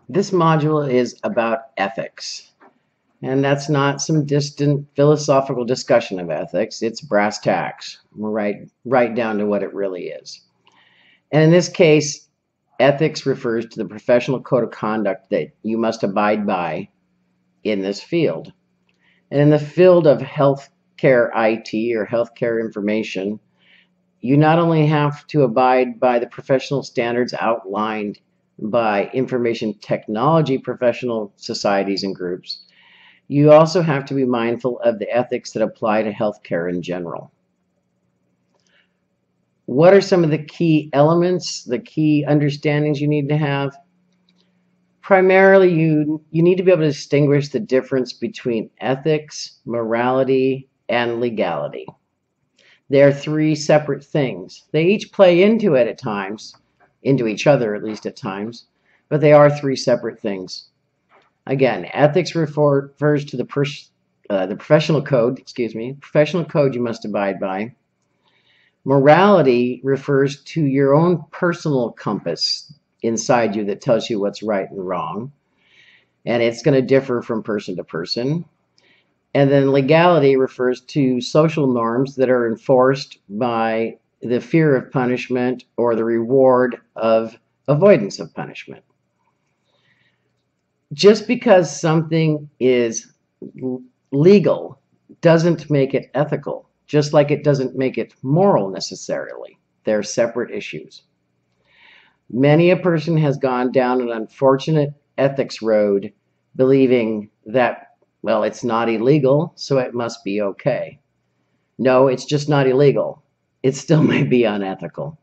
This module is about ethics, and that's not some distant philosophical discussion of ethics. It's brass tacks. We're right down to what it really is. And in this case, ethics refers to the professional code of conduct that you must abide by in this field. And in the field of healthcare IT or healthcare information, you not only have to abide by the professional standards outlined by information technology professional societies and groups, you also have to be mindful of the ethics that apply to healthcare in general. What are some of the key elements, the key understandings you need to have? Primarily, you need to be able to distinguish the difference between ethics, morality, and legality. They're three separate things. They each play into it at times, into each other at least at times, but they are three separate things. Again, ethics refers to the professional code, professional code you must abide by. Morality refers to your own personal compass inside you that tells you what's right and wrong, and it's going to differ from person to person. And then legality refers to social norms that are enforced by the fear of punishment or the reward of avoidance of punishment. Just because something is legal doesn't make it ethical, just like it doesn't make it moral necessarily. They're separate issues. Many a person has gone down an unfortunate ethics road believing that, well, it's not illegal, so it must be okay. No, it's just not illegal. It still may be unethical.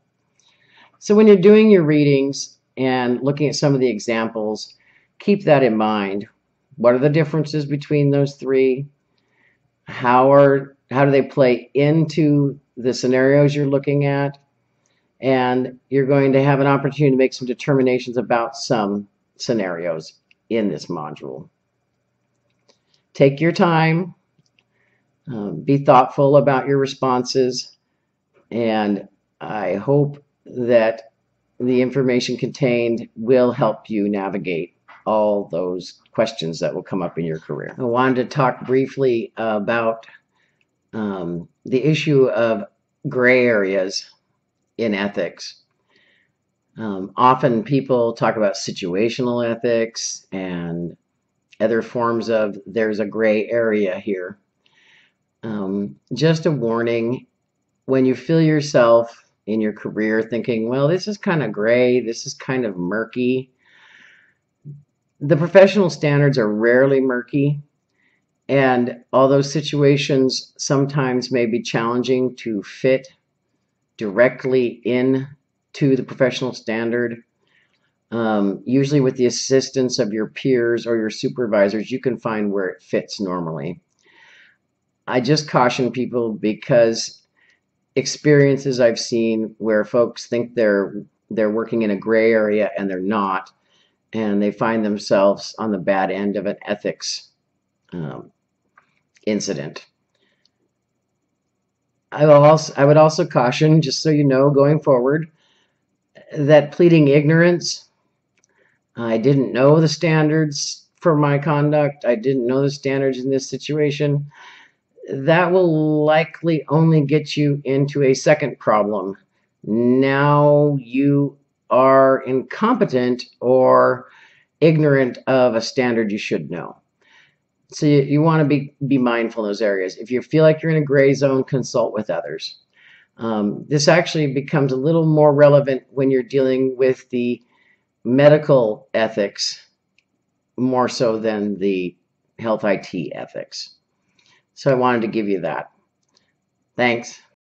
So when you're doing your readings and looking at some of the examples, keep that in mind. What are the differences between those three? How do they play into the scenarios you're looking at? And you're going to have an opportunity to make some determinations about some scenarios in this module. Take your time, be thoughtful about your responses, and I hope that the information contained will help you navigate all those questions that will come up in your career. I wanted to talk briefly about the issue of gray areas in ethics. Often people talk about situational ethics and other forms of there's a gray area here. Just a warning, when you feel yourself in your career thinking, well, this is kind of gray, this is kind of murky, the professional standards are rarely murky, and although situations sometimes may be challenging to fit directly into the professional standard, usually with the assistance of your peers or your supervisors, you can find where it fits normally. I just caution people because experiences I've seen where folks think they're working in a gray area and they're not, and they find themselves on the bad end of an ethics incident. I would also caution, just so you know, going forward, that pleading ignorance, I didn't know the standards for my conduct, I didn't know the standards in this situation, that will likely only get you into a second problem. Now you are incompetent or ignorant of a standard you should know. So you want to be mindful in those areas. If you feel like you're in a gray zone, consult with others. This actually becomes a little more relevant when you're dealing with the medical ethics more so than the health IT ethics. So I wanted to give you that. Thanks.